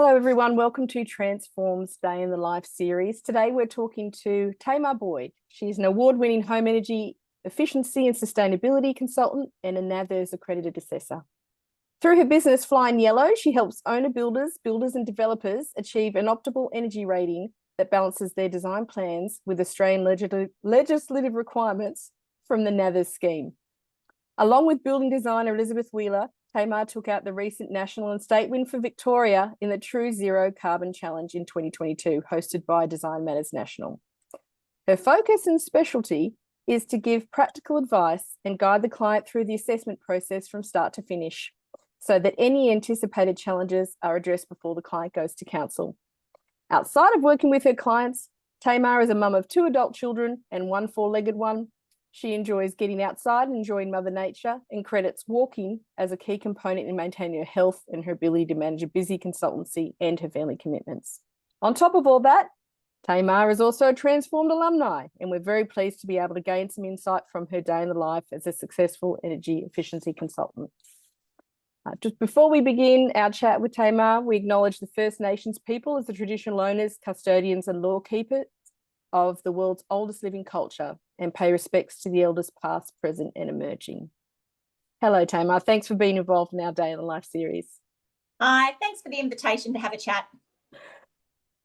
Hello everyone, welcome to Transform's Day in the Life series. Today we're talking to Tamar Boyd. She's an award-winning home energy efficiency and sustainability consultant and a NABERS accredited assessor. Through her business Flying Yellow, she helps owner builders and developers achieve an optimal energy rating that balances their design plans with Australian legislative requirements from the NABERS scheme. Along with building designer Elizabeth Wheeler, Tamar took out the recent national and state win for Victoria in the True Zero Carbon Challenge in 2022, hosted by Design Matters National. Her focus and specialty is to give practical advice and guide the client through the assessment process from start to finish, so that any anticipated challenges are addressed before the client goes to council. Outside of working with her clients, Tamar is a mum of 2 adult children and 1 4-legged one. She enjoys getting outside and enjoying Mother Nature and credits walking as a key component in maintaining her health and her ability to manage a busy consultancy and her family commitments. On top of all that, Tamar is also a transformed alumni, and we're very pleased to be able to gain some insight from her day in the life as a successful energy efficiency consultant. Just before we begin our chat with Tamar, we acknowledge the First Nations people as the traditional owners, custodians and law keepers of the world's oldest living culture, and pay respects to the elders past, present and emerging. Hello Tamar, thanks for being involved in our Day in the Life series. Hi, thanks for the invitation to have a chat.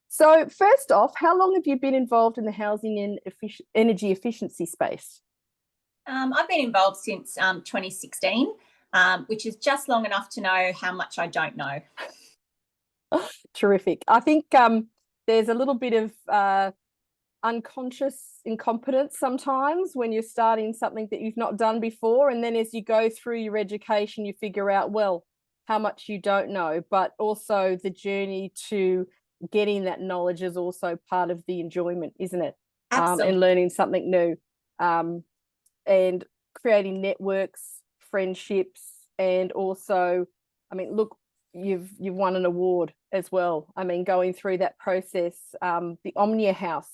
So first off, how long have you been involved in the housing and energy efficiency space? I've been involved since 2016, which is just long enough to know how much I don't know. Terrific. I think there's a little bit of unconscious incompetence sometimes when you're starting something that you've not done before, and then as you go through your education you figure out, well, how much you don't know, but also the journey to getting that knowledge is also part of the enjoyment, isn't it? And learning something new, and creating networks, friendships, and also, I mean, look, you've won an award as well. I mean, going through that process, the Omnia House,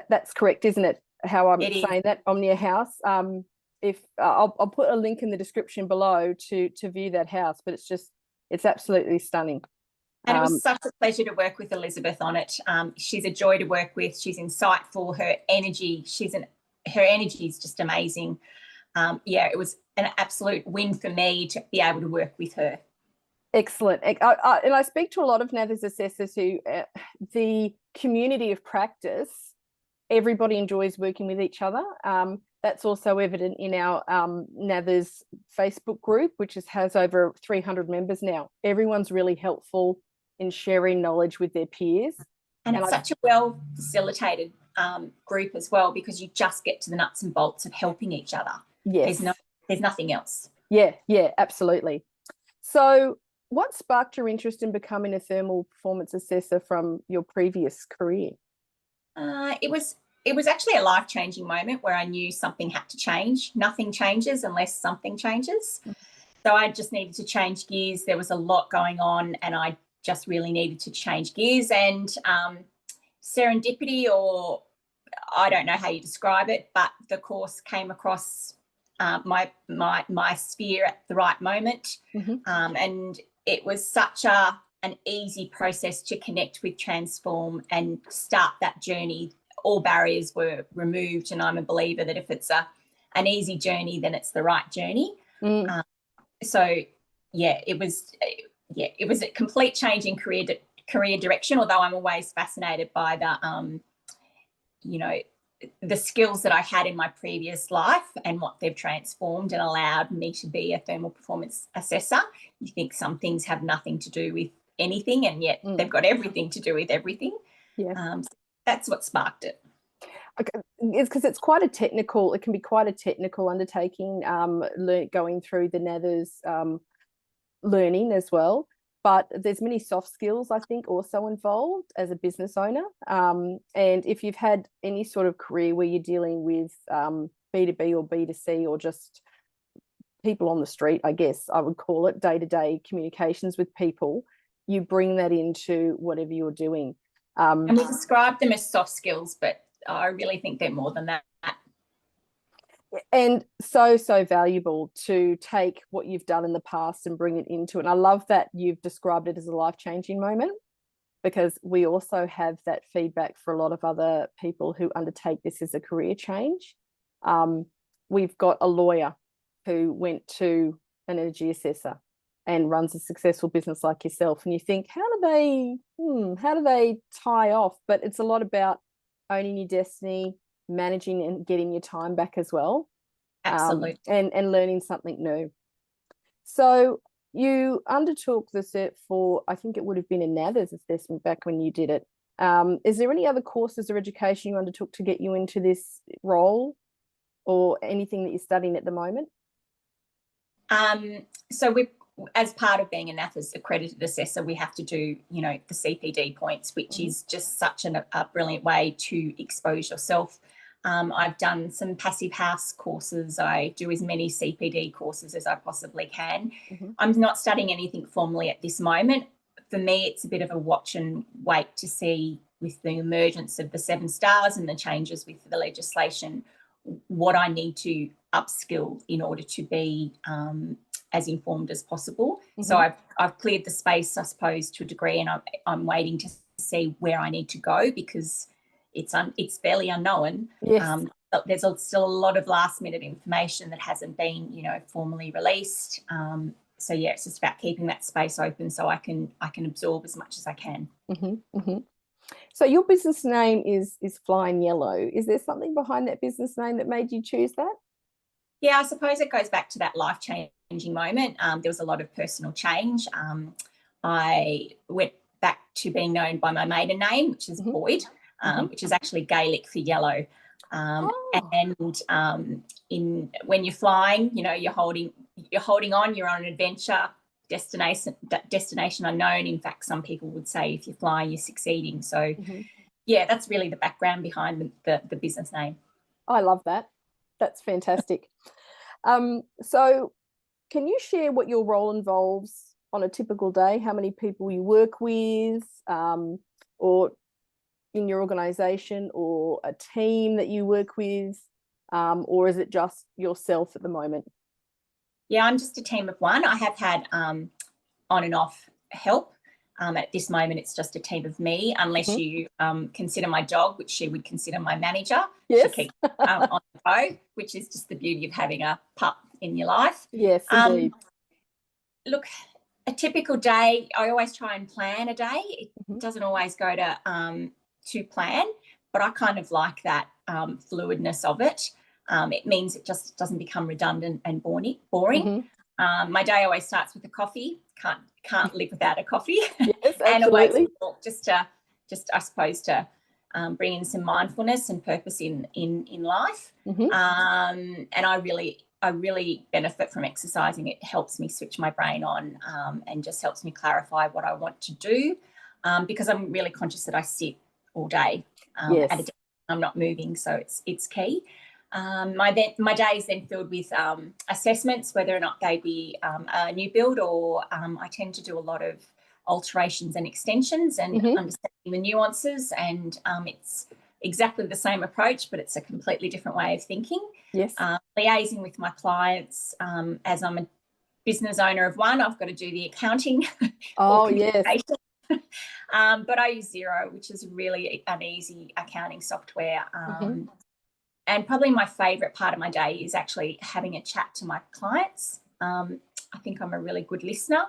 that's correct, isn't it? How I'm saying that, Omnia House. If I'll put a link in the description below to view that house, but it's absolutely stunning. And it was such a pleasure to work with Elizabeth on it. She's a joy to work with. She's insightful. Her energy, her energy is just amazing. Yeah, it was an absolute win for me to be able to work with her. Excellent. And I speak to a lot of NABERS assessors who, the community of practice, everybody enjoys working with each other. That's also evident in our NABERS Facebook group, which has over 300 members now. Everyone's really helpful in sharing knowledge with their peers. And it's such a well facilitated group as well, because you just get to the nuts and bolts of helping each other. Yes. There's nothing else. Yeah, absolutely. So what sparked your interest in becoming a thermal performance assessor from your previous career? It was actually a life-changing moment where I knew something had to change. Nothing changes unless something changes. So I just needed to change gears. There was a lot going on and I just really needed to change gears, and serendipity, or I don't know how you describe it, but the course came across my sphere at the right moment. And it was such an easy process to connect with Transform and start that journey. All barriers were removed, and I'm a believer that if it's an easy journey, then it's the right journey. So yeah, it was a complete change in career direction, although I'm always fascinated by the skills that I had in my previous life and what they've transformed and allowed me to be a thermal performance assessor. You think some things have nothing to do with anything, and yet they've got everything to do with everything. Yeah. That's what sparked it. Okay. It's because it can be quite a technical undertaking, going through the NABERS learning as well. But there's many soft skills, I think, also involved as a business owner. And if you've had any sort of career where you're dealing with B2B or B2C, or just people on the street, I guess I would call it, day-to-day communications with people, you bring that into whatever you're doing. And we describe them as soft skills, but I really think they're more than that. And so valuable to take what you've done in the past and bring it into it. And I love that you've described it as a life-changing moment, because we also have that feedback for a lot of other people who undertake this as a career change. We've got a lawyer who went to an energy assessor and runs a successful business like yourself, and you think, how do they tie off? But it's a lot about owning your destiny, managing and getting your time back as well. Absolutely. And learning something new. So you undertook the cert for, I think it would have been a NATHERS assessment back when you did it. Is there any other courses or education you undertook to get you into this role, or anything that you're studying at the moment? So we, as part of being a NATHERS accredited assessor, we have to do, the CPD points, which is just such a brilliant way to expose yourself. I've done some passive house courses. I do as many CPD courses as I possibly can. I'm not studying anything formally at this moment. For me, it's a bit of a watch and wait to see, with the emergence of the 7 stars and the changes with the legislation, what I need to upskill in order to be as informed as possible. So I've cleared the space, I suppose, to a degree, and I'm waiting to see where I need to go, because it's fairly unknown. Yes. There's still a lot of last minute information that hasn't been, formally released. So yeah, it's just about keeping that space open so I can absorb as much as I can. So your business name is Flying Yellow. Is there something behind that business name that made you choose that? Yeah, I suppose it goes back to that life-changing moment. There was a lot of personal change. I went back to being known by my maiden name, which is Boyd, which is actually Gaelic for yellow. And when you're flying, you're holding on. You're on an adventure, destination unknown. In fact, some people would say if you're flying, you're succeeding. So, yeah, that's really the background behind the business name. I love that. That's fantastic. So can you share what your role involves on a typical day? How many people you work with, or in your organisation, or a team that you work with, or is it just yourself at the moment? Yeah, I'm just a team of one. I have had on and off help. At this moment, it's just a team of me, unless you consider my dog, which she would consider my manager. Yes. She keeps on the go, which is just the beauty of having a pup in your life. Yes, indeed. Look, a typical day, I always try and plan a day. It doesn't always go to plan, but I kind of like that fluidness of it. It means it just doesn't become redundant and boring. My day always starts with a coffee. Can't live without a coffee. Yes, and absolutely. a walk, just I suppose to bring in some mindfulness and purpose in life. And I really benefit from exercising. It helps me switch my brain on, and just helps me clarify what I want to do, because I'm really conscious that I sit all day at a desk. I'm not moving, so it's key. My day is then filled with assessments, whether or not they be a new build, or I tend to do a lot of alterations and extensions, and understanding the nuances. And it's exactly the same approach, but it's a completely different way of thinking. Yes. Liaising with my clients, as I'm a business owner of one, I've got to do the accounting. Oh, yes. But I use Xero, which is really an easy accounting software. And probably my favourite part of my day is actually having a chat to my clients. I think I'm a really good listener,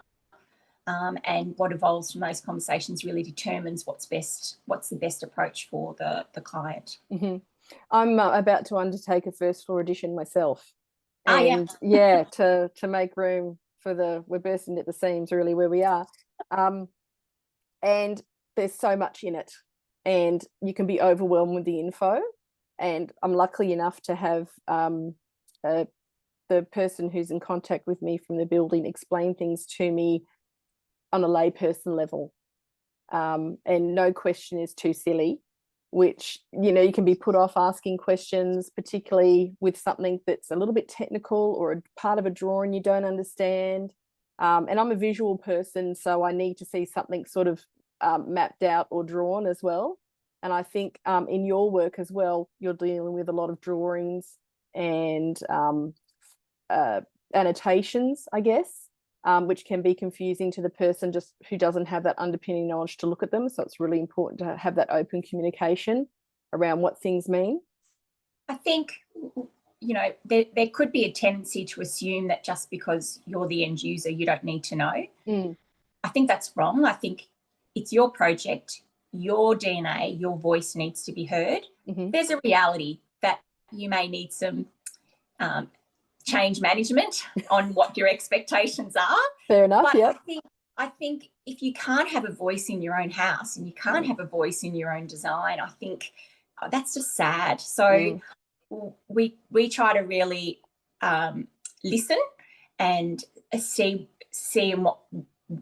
and what evolves from those conversations really determines what's the best approach for the client. I'm about to undertake a first floor edition myself, and yeah, to make room for we're bursting at the seams really where we are, and there's so much in it, and you can be overwhelmed with the info. And I'm lucky enough to have the person who's in contact with me from the building explain things to me on a layperson level. And no question is too silly, which, you can be put off asking questions, particularly with something that's a little bit technical or a part of a drawing you don't understand. And I'm a visual person, so I need to see something sort of mapped out or drawn as well. And I think in your work as well, you're dealing with a lot of drawings, and annotations, I guess, which can be confusing to the person just who doesn't have that underpinning knowledge to look at them. So it's really important to have that open communication around what things mean. I think, you know, there could be a tendency to assume that just because you're the end user, you don't need to know. I think that's wrong. I think it's your project, your DNA, your voice needs to be heard. There's a reality that you may need some change management on what your expectations are. Fair enough. But I think if you can't have a voice in your own house and you can't have a voice in your own design, I think that's just sad. So we try to really listen and see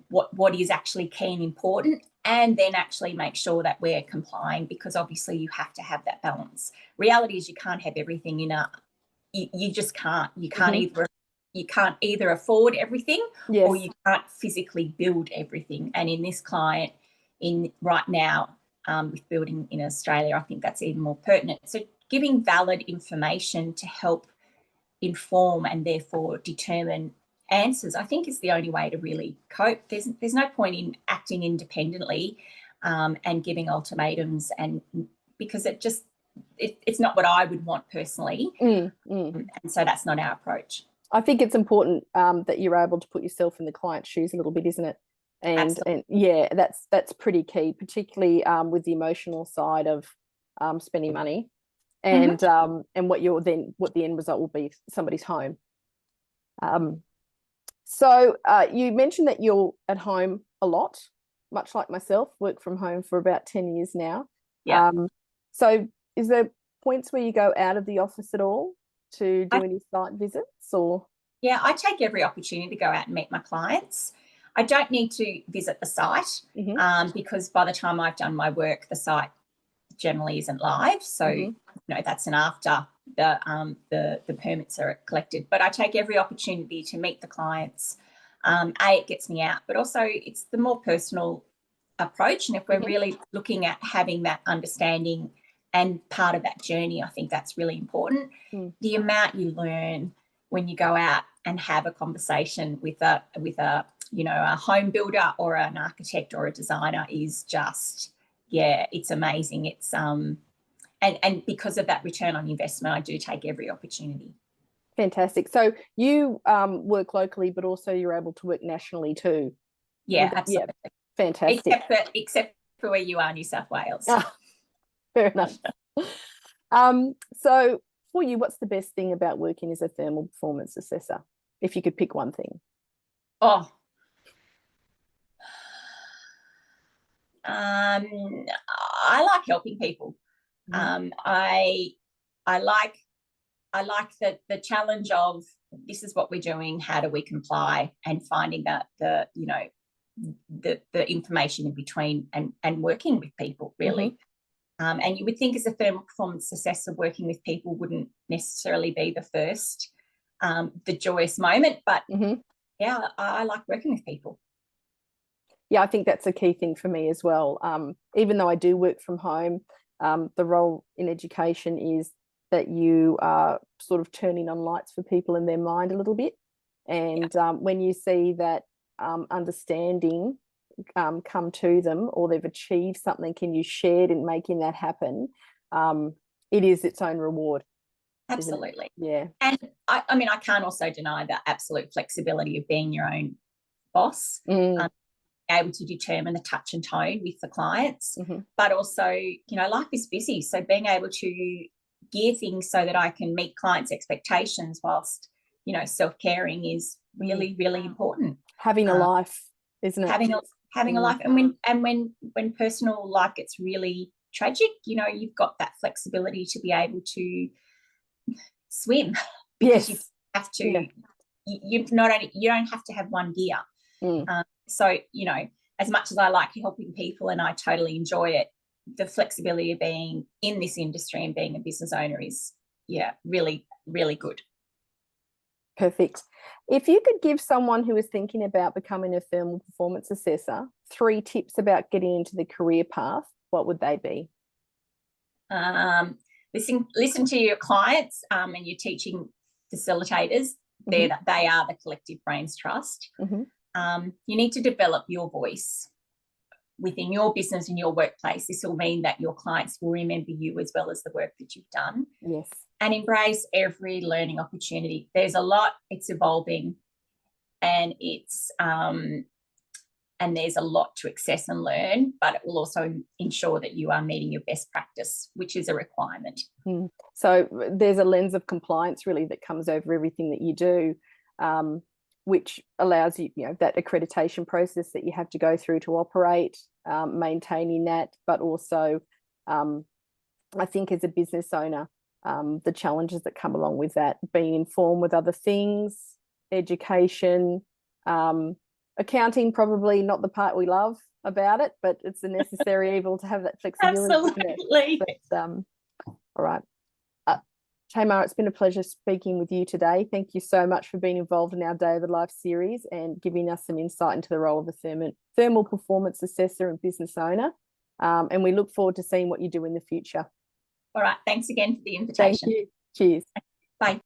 what is actually key and important, and then actually make sure that we're complying, because obviously you have to have that balance. Reality is you can't have everything in you just can't. You can't either afford everything or you can't physically build everything. And in this client, right now, with building in Australia, I think that's even more pertinent. So giving valid information to help inform and therefore determine answers, I think, is the only way to really cope. There's no point in acting independently and giving ultimatums, and because it's not what I would want personally. And so that's not our approach. I think it's important that you're able to put yourself in the client's shoes a little bit, isn't it? And yeah, that's pretty key, particularly with the emotional side of spending money and what the end result will be, somebody's home. So you mentioned that you're at home a lot, much like myself, work from home for about 10 years now. So is there points where you go out of the office at all to do any site visits? Or yeah, I take every opportunity to go out and meet my clients. I don't need to visit the site because by the time I've done my work, the site generally isn't live. So you know, that's an after the permits are collected. But I take every opportunity to meet the clients. It gets me out, but also it's the more personal approach. And if we're really looking at having that understanding and part of that journey, I think that's really important. The amount you learn when you go out and have a conversation with a you know, a home builder or an architect or a designer is just, it's amazing. It's and because of that return on investment, I do take every opportunity. Fantastic. So you work locally, but also you're able to work nationally too. Yeah, absolutely. Yeah, fantastic. Except for where you are, New South Wales. Fair enough. So for you, what's the best thing about working as a thermal performance assessor, if you could pick one thing? I like helping people. I like the challenge of, this is what we're doing, how do we comply, and finding that the information in between and working with people really. And you would think as a thermal performance assessor, working with people wouldn't necessarily be the first, the joyous moment, but yeah, I like working with people. Yeah, I think that's a key thing for me as well. Even though I do work from home, the role in education is that you are sort of turning on lights for people in their mind a little bit. And when you see that understanding come to them, or they've achieved something and you shared in making that happen, it is its own reward. Absolutely. Yeah. And I mean, I can't also deny the absolute flexibility of being your own boss, able to determine the touch and tone with the clients, but also, you know, life is busy. So being able to gear things so that I can meet clients' expectations whilst, you know, self-caring is really, really important. Having a life, isn't it? Having a life. And when personal life gets really tragic, you know, you've got that flexibility to be able to swim, because you have to, you don't have to have one gear. So, you know, as much as I like helping people and I totally enjoy it, the flexibility of being in this industry and being a business owner is, really, really good. Perfect. If you could give someone who is thinking about becoming a thermal performance assessor 3 tips about getting into the career path, what would they be? listen to your clients and your teaching facilitators. They are the collective brains trust. You need to develop your voice within your business and your workplace. This will mean that your clients will remember you as well as the work that you've done. Yes. And embrace every learning opportunity. There's a lot, it's evolving, and and there's a lot to access and learn, but it will also ensure that you are meeting your best practice, which is a requirement. So there's a lens of compliance really that comes over everything that you do, which allows you, that accreditation process that you have to go through to operate, maintaining that, but also I think as a business owner, the challenges that come along with that, being informed with other things, education, accounting, probably not the part we love about it, but it's a necessary evil to have that flexibility. Absolutely. But, all right. Tamar, it's been a pleasure speaking with you today. Thank you so much for being involved in our Day of the Life series and giving us some insight into the role of a thermal performance assessor and business owner. And we look forward to seeing what you do in the future. All right. Thanks again for the invitation. Thank you. Cheers.